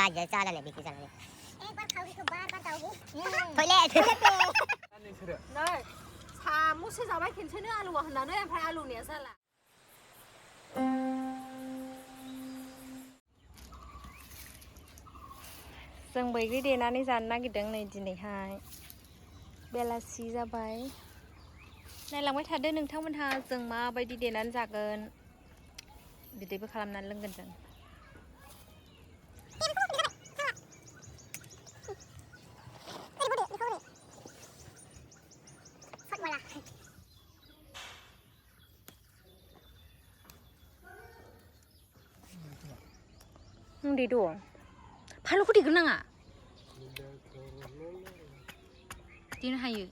बाजार जालायनाय बेखौ जानानै बार खावरिखौ बार दाउनि टयलेट नै साम'सो जाबाय खेनसेनो आलुआ होननानै ओमफ्राय आलुनिया जाला जों बैग्रि देनानै जानो नागिरदों नै दिनैहाय बेलासि जाबाय नायलांबाय थादो नोंथांमोनहा जों माबायदि देनानै जागोन बिदैबो खालामनानै लोंगोन जों दे दं फानलुखौ देगोन नाङा देनो हायो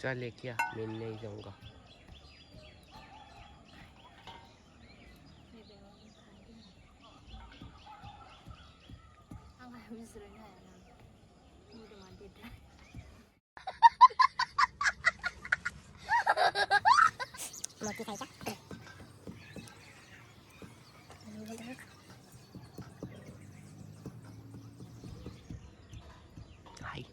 चले क्या मैं नहीं जाऊंगा मोती खायचा हाय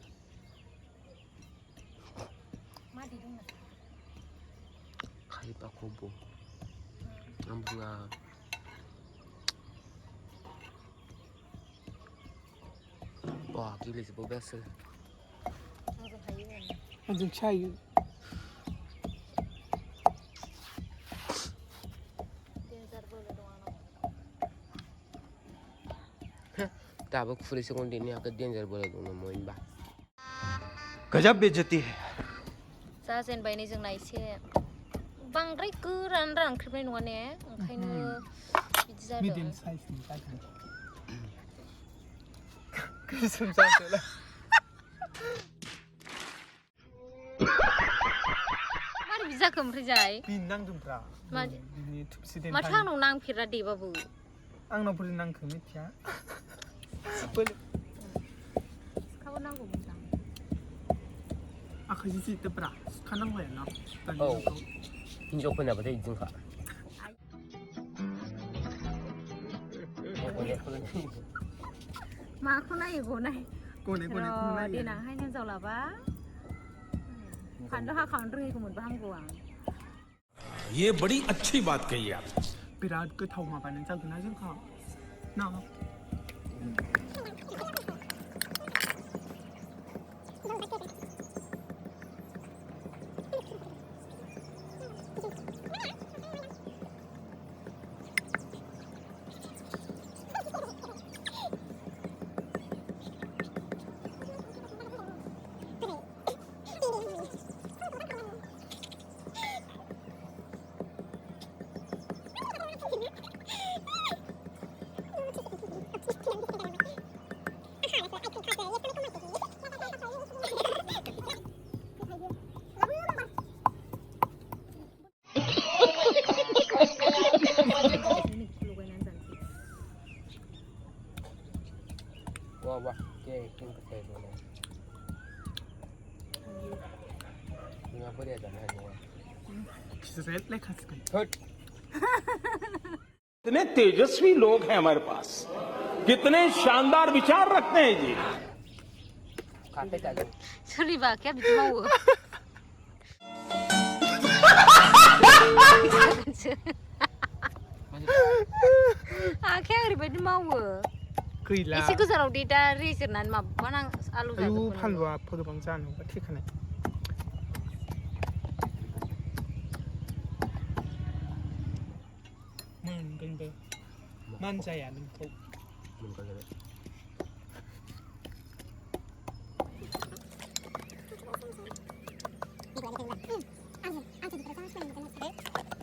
खाई पाकोबो नंबुंगा wah gila sebuah biasa langsung cair Tapi free sekondi ini agak danger boleh tuh nemuin bah. गजब बेइज्जती है जाजेनबाय नै जोंना एसे बांद्राय गोरान रानख्रेबनाय नङा ने ओंखायनो बिदि जादों मिडियाम साइजनि जागोन गोसोम जादोंला मारै बिदि जाखो ओमफ्राय जाय बिन नांदोंब्रा बिनि थुबसि देन्था माथो आंनाव नांफेरा देबाबो आंनाव बोरै नांखो मिथिया सिखाबो नांगौ मोजां आखाइजों जिदोब्रा सिखानांबाय ना औ हिनजावफोरनाबाथाय बिदिनोखा माखौ नायो गनाय गनायखौ नायो देनांहाय हिनजाव लाबा फानलु हाखावनो रोङैखौ मोनबा हामगौ आं ये बड़ी अच्छी बात कही आप बिराद गोथाव माबानाय जागोन ना जोंहा ना wah wah kayak itu kayak gini ngapa dia jangan hanya किससे लेखा सकते कितने तेजस्वी लोग हैं हमारे पास कितने शानदार विचार रखते हैं जी खाते क्या सोरनिबा आखाया बिदि मावो आखाया ओरैबायदि मावो गैला एसे गोजानाव दे दा रेजेरनानै माबा नां आलु जाजोबगोन फानलुआ गोबां जानोबा थेखानाय मोनगोनबो मानजाया नोंखौ मोनगोन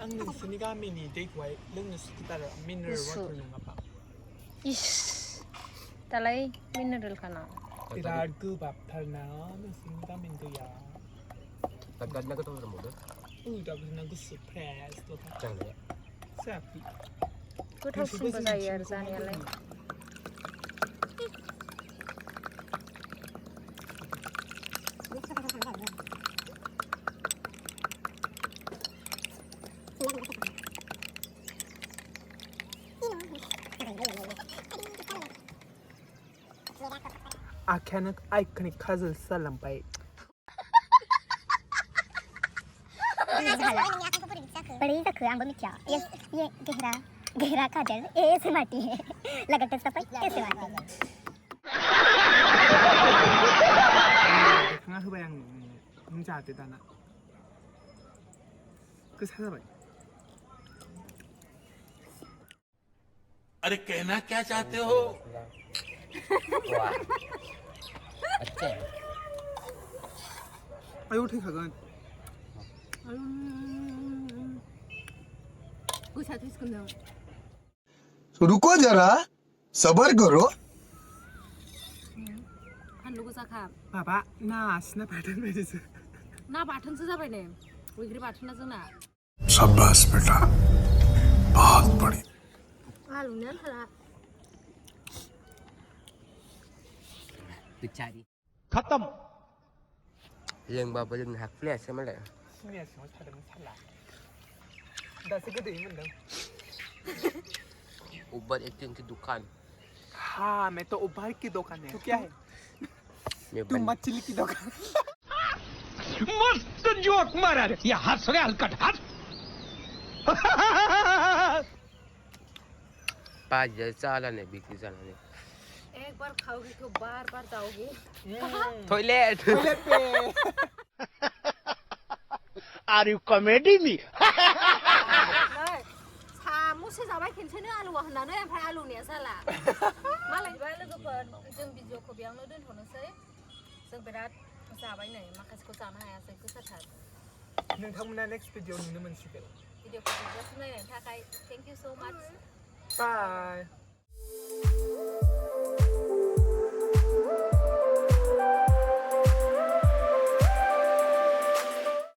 आं नोंसोरनि गामिनि दैखौहाय लोंनो सुखुथारो मिनारेल वाटार नङाबा इस दालाय मिनारेल खाना बिराद गोबाबथारना नोंसोरनि गामिनि दैया Tadgadnya ketemu sama udah. Udah berenang gusup fresh tuh. Jangan ya. Sapi. गोथावसिनबो जायो आरो जानायालाय आखायानो आइकनिक काजल जालांबाय बड़ी जाखो आंबो मिथिया ये गहरा काजल ऐसे माटी है लगातार सफाई कैसे माटी है देखांना होबाय आं नों जादो दाना गोसा जाबाय अरे कहना क्या चाहते हो अच्छा आयौ थैखागोन गोसा थैसिगोन रुको जरा सबर करो फानलु गोसाखा माबा नासिना बाथोन बायदिसो ना बाथोनसो जाबाय ने बैग्रि बाथोना जोंना शाबाश बेटा बहुत बढ़िया आलुनि आन्थारा बिचारी खत्म लोंबाबो लोंनो हाखुलायासो मालाय मैया सिङाव थादोंमोन साला दासो गोदै मोनदों ऊबर एक्टिंग की दुकान हाँ मैं तो उबार की दुकान है तू क्या है में तू मछली की दुकान मस्त जोक मारा रे या हंस रे हलकट हंस पाच चाला नाही बिक्री जाणार नाही एक बार खाओगे तो बार बार जाओगे toilet are you comedy me साम'से जाबाय खेनसेनो आलुआ होननानै ओमफ्राय आलुनिया जाला मालायबा लोगोफोर जों भिडिअखौ बेयावनो दोनथ'नोसै जों बिराद जाबाय नै माखासेखौ जानो हायासै गोसाथार नोंथांमोना नेक्स्ट भिडिअ नुनो मोनसिगोन भिडिअखौ जोबजासिम नायनायनि थाखाय थेंक इउ सो माच बाय